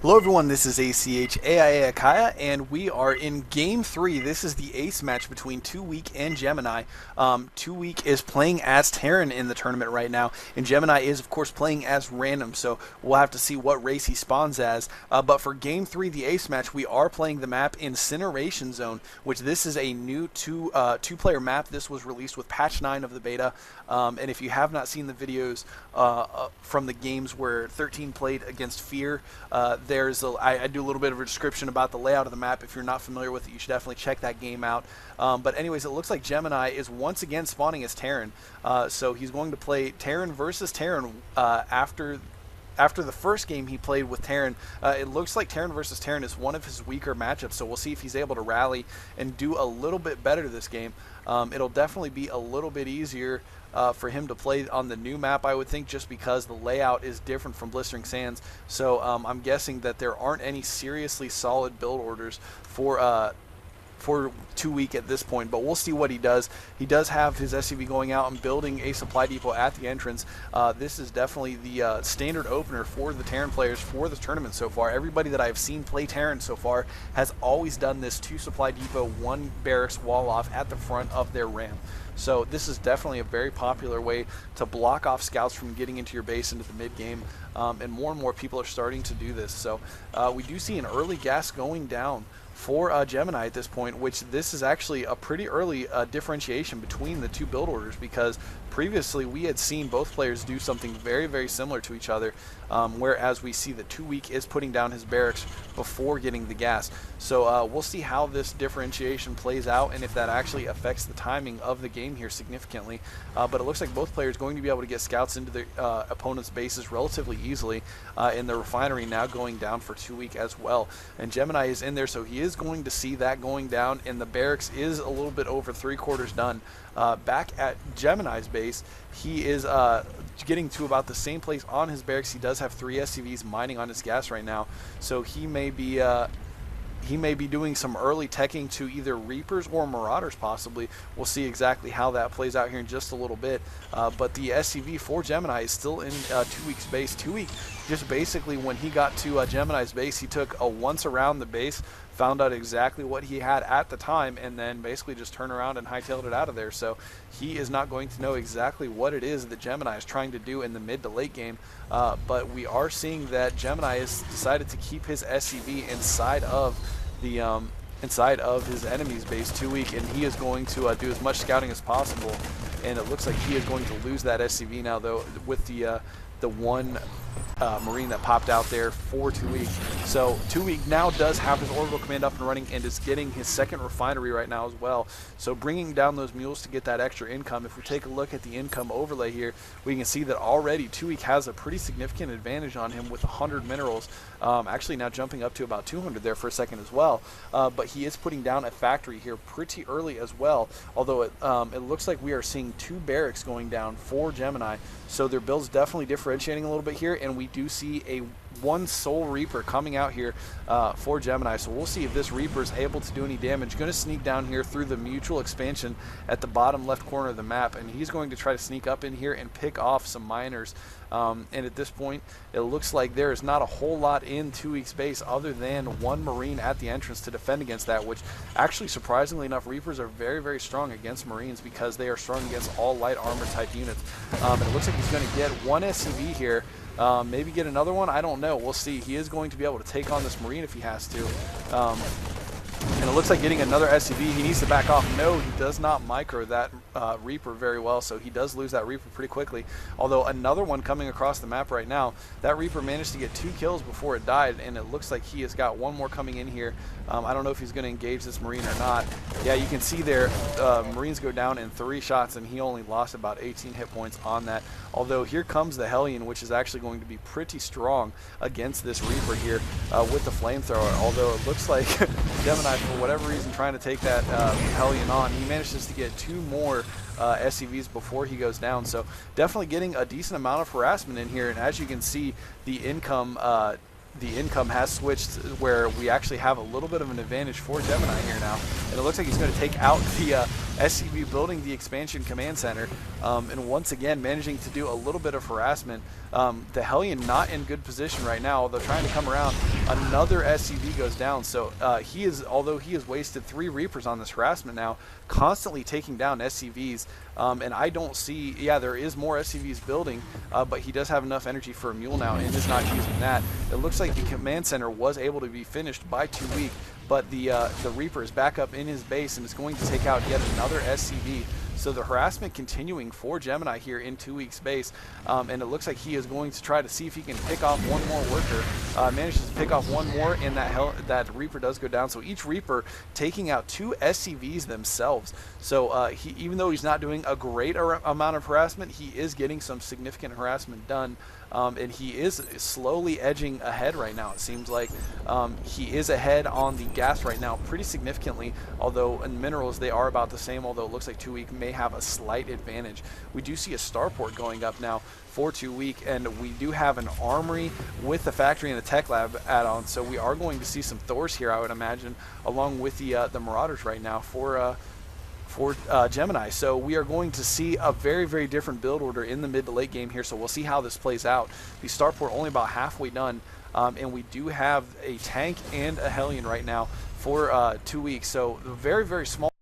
Hello everyone, this is ACH AIA Akaya, and we are in Game 3. This is the ace match between 2Week and Gemini. 2Week is playing as Terran in the tournament right now, and Gemini is of course playing as Random, so we'll have to see what race he spawns as. But for Game 3, the ace match, we are playing the map Incineration Zone, which this is a new two-player map. This was released with patch 9 of the beta, and if you have not seen the videos from the games where 13 played against Fear, I do a little bit of a description about the layout of the map. If you're not familiar with it, you should definitely check that game out. But anyways, it looks like Gemini is once again spawning as Terran. So he's going to play Terran versus Terran after the first game he played with Terran. It looks like Terran versus Terran is one of his weaker matchups, so we'll see if he's able to rally and do a little bit better this game. It'll definitely be a little bit easier for him to play on the new map, I would think, just because the layout is different from Blistering Sands. So I'm guessing that there aren't any seriously solid build orders for 2Week at this point, but we'll see what he does. He does have his SCV going out and building a supply depot at the entrance. This is definitely the standard opener for the Terran players for the tournament so far. Everybody that I've seen play Terran so far has always done this 2 supply depot, 1 barracks wall off at the front of their ram. So this is definitely a very popular way to block off scouts from getting into your base into the mid game, and more people are starting to do this. So we do see an early gas going down for Gemini at this point, which this is actually a pretty early differentiation between the 2 build orders, because previously we had seen both players do something very similar to each other, whereas we see that 2Week is putting down his barracks before getting the gas. So we'll see how this differentiation plays out and if that actually affects the timing of the game here significantly. But it looks like both players going to be able to get scouts into their opponent's bases relatively easily, and the refinery now going down for 2Week as well. And Gemini is in there, so he is going to see that going down, and the barracks is a little bit over 3/4 done. Back at Gemini's base, he is getting to about the same place on his barracks. He does have 3 SCVs mining on his gas right now, so he may be doing some early teching to either Reapers or Marauders possibly. We'll see exactly how that plays out here in just a little bit. But the SCV for Gemini is still in 2Week's base. 2Week just basically, when he got to Gemini's base, he took a once around the base, found out exactly what he had at the time, and then basically just turned around and hightailed it out of there. So he is not going to know exactly what it is that Gemini is trying to do in the mid to late game. But we are seeing that Gemini has decided to keep his SCV inside of his enemy's base 2Week, and he is going to do as much scouting as possible. And it looks like he is going to lose that SCV now, though, with the one Marine that popped out there for 2Week. So 2Week now does have his orbital command up and running and is getting his second refinery right now as well. So bringing down those mules to get that extra income. If we take a look at the income overlay here, we can see that already 2Week has a pretty significant advantage on him with 100 minerals. Actually now jumping up to about 200 there for a second as well. But he is putting down a factory here pretty early as well, although it looks like we are seeing 2 barracks going down for Gemini. So their build's definitely differentiating a little bit here, and we do see a 1 Soul Reaper coming out here for Gemini. So we'll see if this Reaper is able to do any damage. Going to sneak down here through the mutual expansion at the bottom left corner of the map, and he's going to try to sneak up in here and pick off some miners. And at this point, it looks like there is not a whole lot in 2Week's base other than 1 Marine at the entrance to defend against that, which actually, surprisingly enough, Reapers are very strong against Marines because they are strong against all light armor type units. And it looks like he's going to get 1 SCV here. Maybe get another one, I don't know, we'll see. He is going to be able to take on this Marine if he has to. And it looks like getting another SCV, he needs to back off. No, he does not micro that Reaper very well, so he does lose that Reaper pretty quickly. Although another one coming across the map right now, that Reaper managed to get 2 kills before it died, and it looks like he has got 1 more coming in here. I don't know if he's going to engage this Marine or not. Yeah, you can see there, Marines go down in 3 shots, and he only lost about 18 hit points on that. Although here comes the Hellion, which is actually going to be pretty strong against this Reaper here with the flamethrower. Although it looks like Gemini, for whatever reason, trying to take that Hellion on, he manages to get 2 more SCVs before he goes down. So definitely getting a decent amount of harassment in here, and as you can see, the income has switched where we actually have a little bit of an advantage for Gemini here now. and it looks like he's going to take out the SCV building the expansion command center, and once again managing to do a little bit of harassment. The Hellion not in good position right now, although trying to come around. Another SCV goes down, so although he has wasted 3 Reapers on this harassment now, constantly taking down SCVs, and I don't see, yeah, there is more SCVs building, but he does have enough energy for a mule now and is not using that. It looks like the command center was able to be finished by 2 week, but the Reaper is back up in his base and is going to take out yet another SCV. So the harassment continuing for Gemini here in 2 weeks base, and it looks like he is going to try to see if he can pick off one more worker. Manages to pick off one more, and that Reaper does go down. So each Reaper taking out 2 SCVs themselves. So even though he's not doing a great amount of harassment, he is getting some significant harassment done. And he is slowly edging ahead right now. It seems like he is ahead on the gas right now pretty significantly, although in minerals they are about the same, although it looks like 2 week may have a slight advantage. We do see a starport going up now for 2 week, and we do have an armory with the factory and the tech lab add-on, so we are going to see some Thors here, I would imagine, along with the Marauders right now for Gemini. So we are going to see a very, very different build order in the mid to late game here, so we'll see how this plays out. The starport only about halfway done, and we do have a tank and a Hellion right now for 2 weeks, so very, very small